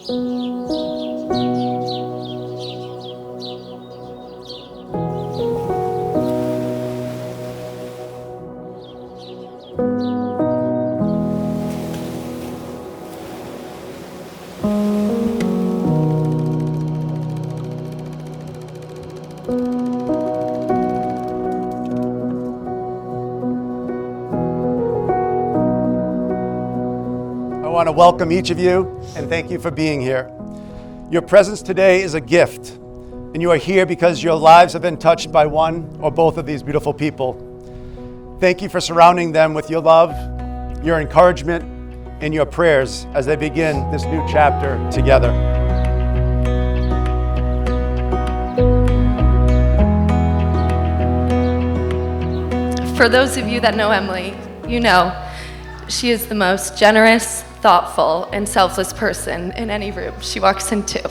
I want to welcome each of you and thank you for being here. Your presence today is a gift, and you are here because your lives have been touched by one or both of these beautiful people. Thank you for surrounding them with your love, your encouragement, and your prayers as they begin this new chapter together. For those of you that know Emily, you know she is the most generous, thoughtful, and selfless person in any room she walks into.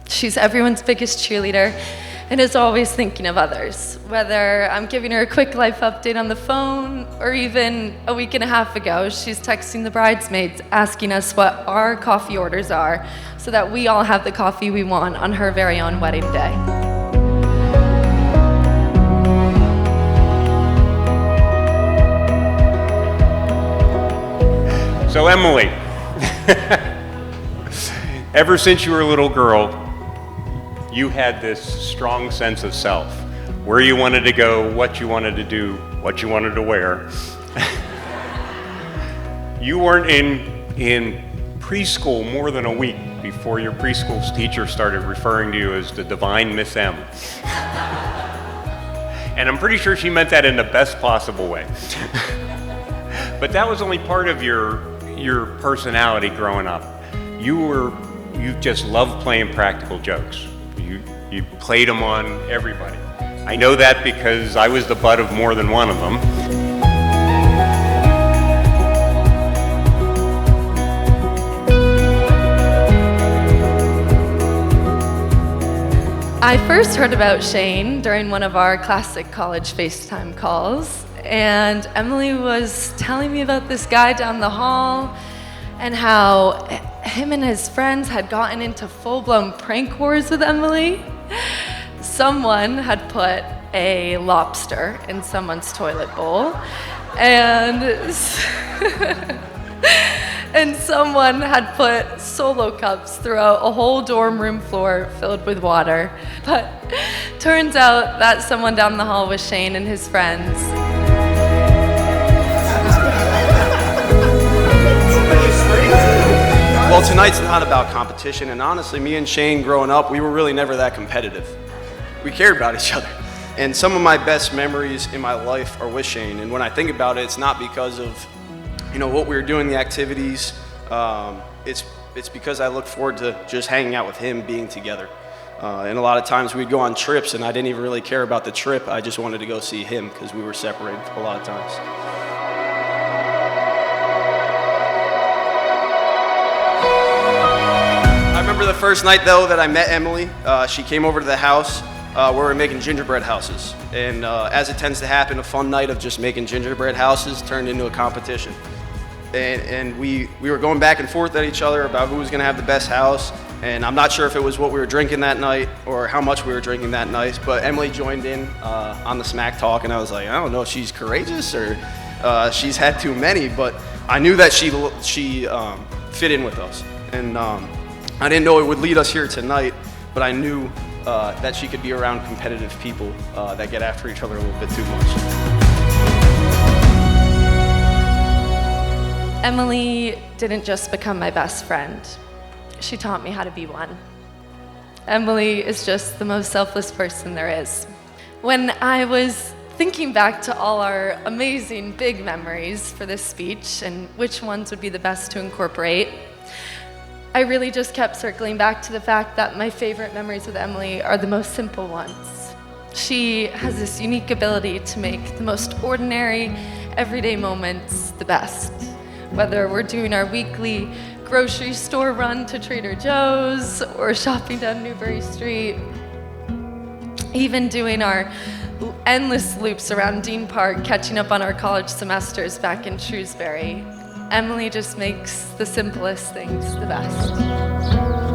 She's everyone's biggest cheerleader and is always thinking of others. Whether I'm giving her a quick life update on the phone, or even a week and a half ago, she's texting the bridesmaids asking us what our coffee orders are so that we all have the coffee we want on her very own wedding day. So Emily, ever since you were a little girl, you had this strong sense of self, where you wanted to go, what you wanted to do, what you wanted to wear. You weren't in preschool more than a week before your preschool teacher started referring to you as the divine Miss M. And I'm pretty sure she meant that in the best possible way. But that was only part of your personality growing up. You just loved playing practical jokes. You played them on everybody. I know that because I was the butt of more than one of them. I first heard about Shane during one of our classic college FaceTime calls, and Emily was telling me about this guy down the hall and how him and his friends had gotten into full-blown prank wars with Emily. Someone had put a lobster in someone's toilet bowl, and and someone had put Solo cups throughout a whole dorm room floor filled with water. But turns out that someone down the hall was Shane and his friends. Well, tonight's not about competition, and honestly, me and Shane growing up, we were really never that competitive. We cared about each other. And some of my best memories in my life are with Shane, and when I think about it, it's not because of what we were doing, the activities. It's because I look forward to just hanging out with him, being together. And a lot of times we'd go on trips, and I didn't even really care about the trip. I just wanted to go see him because we were separated a lot of times. I remember the first night, though, that I met Emily. She came over to the house where we were making gingerbread houses. And as it tends to happen, a fun night of just making gingerbread houses turned into a competition. And we were going back and forth at each other about who was going to have the best house. And I'm not sure if it was what we were drinking that night or how much we were drinking that night, but Emily joined in on the smack talk, and I was like, I don't know if she's courageous or she's had too many, but I knew that she fit in with us. And I didn't know it would lead us here tonight, but I knew that she could be around competitive people that get after each other a little bit too much. Emily didn't just become my best friend. She taught me how to be one. Emily is just the most selfless person there is. When I was thinking back to all our amazing big memories for this speech and which ones would be the best to incorporate, I really just kept circling back to the fact that my favorite memories with Emily are the most simple ones. She has this unique ability to make the most ordinary, everyday moments the best. Whether we're doing our weekly grocery store run to Trader Joe's or shopping down Newbury Street, even doing our endless loops around Dean Park, catching up on our college semesters back in Shrewsbury, Emily just makes the simplest things the best.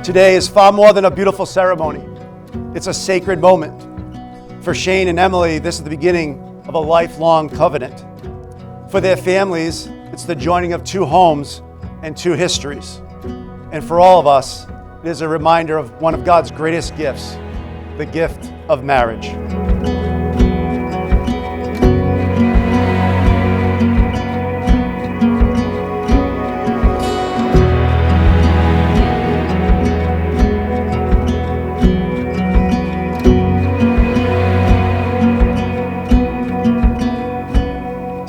Today is far more than a beautiful ceremony. It's a sacred moment. For Shane and Emily, this is the beginning of a lifelong covenant. For their families, it's the joining of two homes and two histories. And for all of us, it is a reminder of one of God's greatest gifts, the gift of marriage.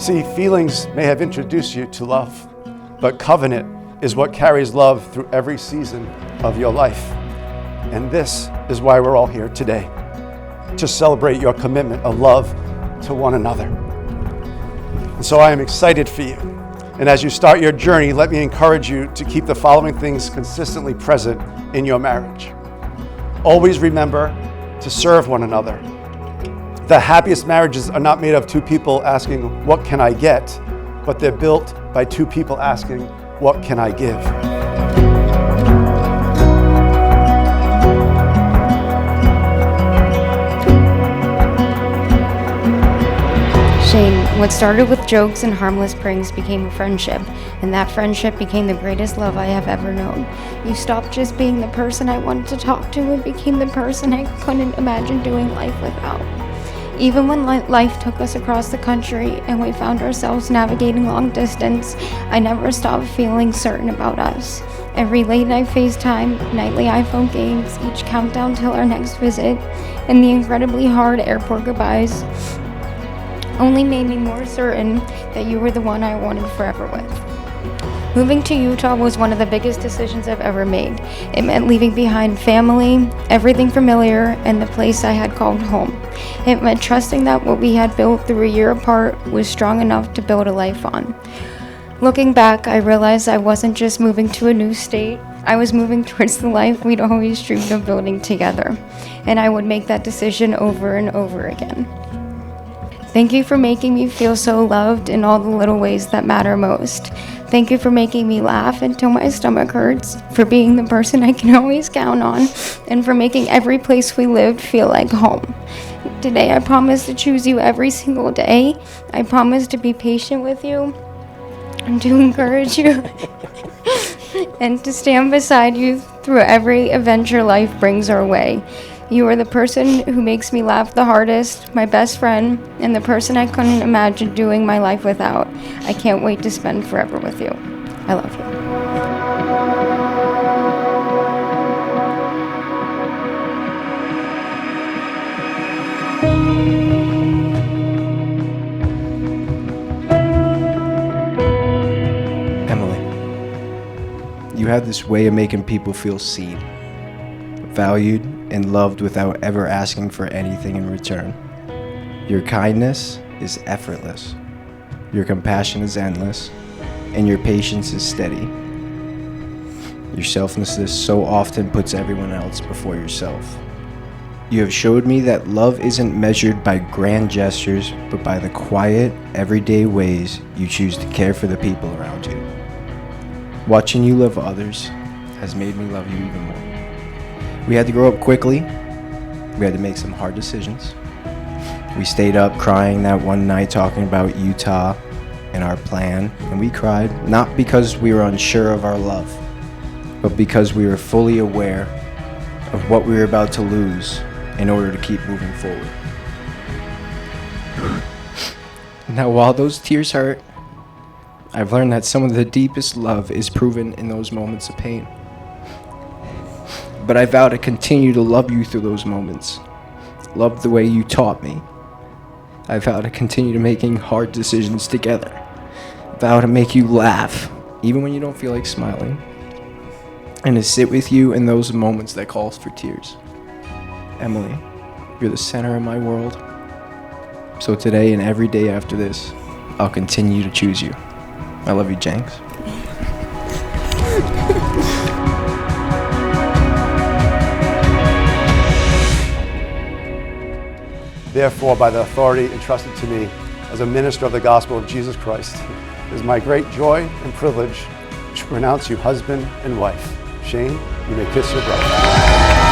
See, feelings may have introduced you to love, but covenant is what carries love through every season of your life. And this is why we're all here today, to celebrate your commitment of love to one another. And so I am excited for you. And as you start your journey, let me encourage you to keep the following things consistently present in your marriage. Always remember to serve one another. The happiest marriages are not made of two people asking, "What can I get?" but they're built by two people asking, "What can I give?" Shane, what started with jokes and harmless pranks became a friendship, and that friendship became the greatest love I have ever known. You stopped just being the person I wanted to talk to and became the person I couldn't imagine doing life without. Even when life took us across the country and we found ourselves navigating long distance, I never stopped feeling certain about us. Every late night FaceTime, nightly iPhone games, each countdown till our next visit, and the incredibly hard airport goodbyes only made me more certain that you were the one I wanted forever with. Moving to Utah was one of the biggest decisions I've ever made. It meant leaving behind family, everything familiar, and the place I had called home. It meant trusting that what we had built through a year apart was strong enough to build a life on. Looking back, I realized I wasn't just moving to a new state, I was moving towards the life we'd always dreamed of building together. And I would make that decision over and over again. Thank you for making me feel so loved in all the little ways that matter most. Thank you for making me laugh until my stomach hurts, for being the person I can always count on, and for making every place we lived feel like home. Today I promise to choose you every single day. I promise to be patient with you and to encourage you and to stand beside you through every adventure life brings our way. You are the person who makes me laugh the hardest, my best friend, and the person I couldn't imagine doing my life without. I can't wait to spend forever with you. I love you. Emily, you have this way of making people feel seen, valued, and loved without ever asking for anything in return. Your kindness is effortless, your compassion is endless, and your patience is steady. Your selflessness so often puts everyone else before yourself. You have showed me that love isn't measured by grand gestures, but by the quiet, everyday ways you choose to care for the people around you. Watching you love others has made me love you even more. We had to grow up quickly. We had to make some hard decisions. We stayed up crying that one night talking about Utah and our plan, and we cried not because we were unsure of our love, but because we were fully aware of what we were about to lose in order to keep moving forward. Now, while those tears hurt, I've learned that some of the deepest love is proven in those moments of pain. But I vow to continue to love you through those moments. Love the way you taught me. I vow to continue to making hard decisions together. I vow to make you laugh, even when you don't feel like smiling. and to sit with you in those moments that calls for tears. Emily, you're the center of my world. So today and every day after this, I'll continue to choose you. I love you, Jenks. Therefore, by the authority entrusted to me as a minister of the gospel of Jesus Christ, it is my great joy and privilege to pronounce you husband and wife. Shane, you may kiss your bride.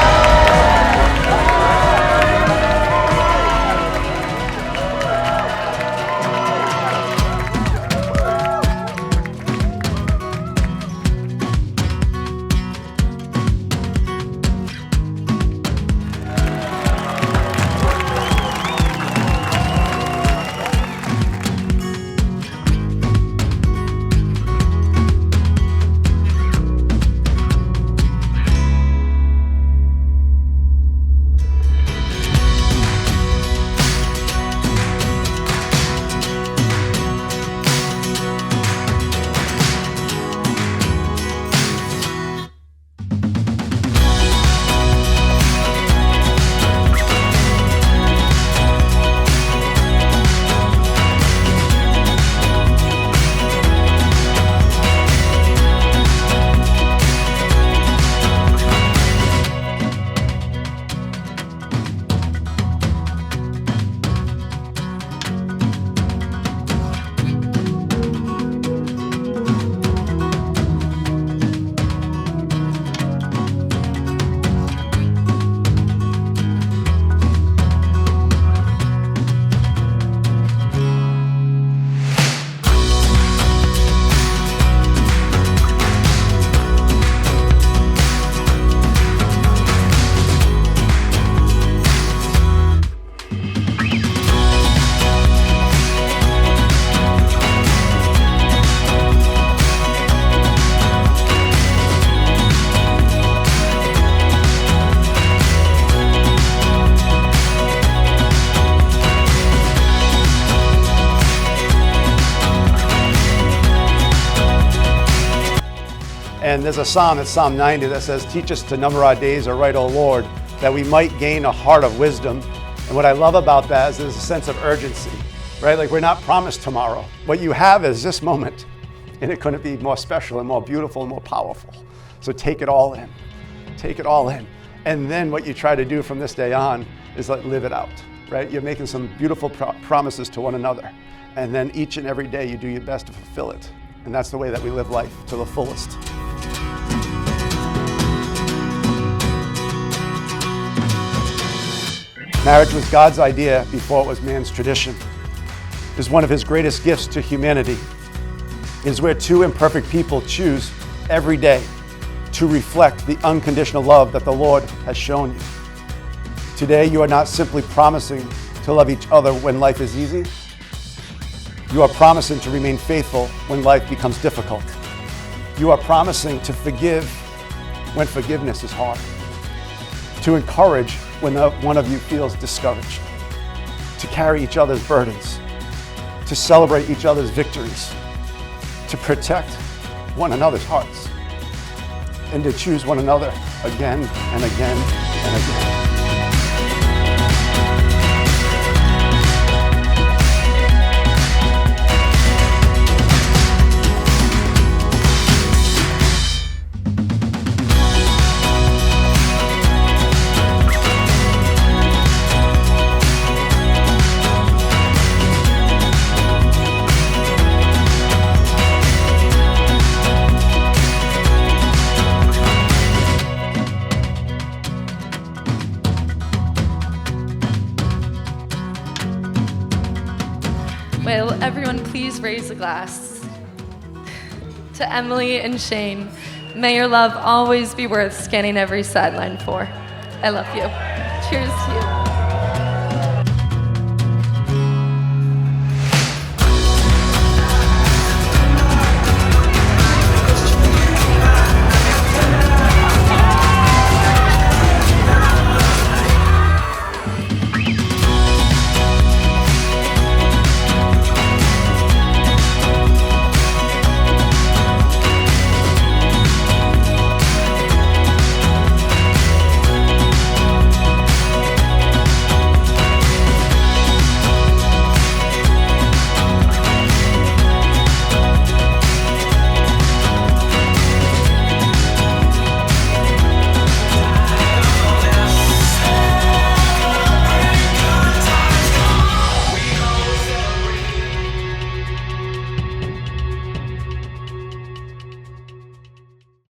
And there's a psalm, it's Psalm 90, that says, teach us to number our days aright, O Lord, that we might gain a heart of wisdom. And what I love about that is there's a sense of urgency, right? Like we're not promised tomorrow. What you have is this moment, and it couldn't be more special and more beautiful and more powerful. So take it all in, take it all in. And then what you try to do from this day on is like live it out, right? You're making some beautiful promises to one another. And then each and every day you do your best to fulfill it. And that's the way that we live life to the fullest. Marriage was God's idea before it was man's tradition. It is one of his greatest gifts to humanity. It is where two imperfect people choose every day to reflect the unconditional love that the Lord has shown you. Today, you are not simply promising to love each other when life is easy. You are promising to remain faithful when life becomes difficult. You are promising to forgive when forgiveness is hard. To encourage when one of you feels discouraged. To carry each other's burdens. To celebrate each other's victories. To protect one another's hearts. And to choose one another again and again and again. Will everyone please raise a glass to Emily and Shane. May your love always be worth scanning every sideline for. I love you. Cheers to you.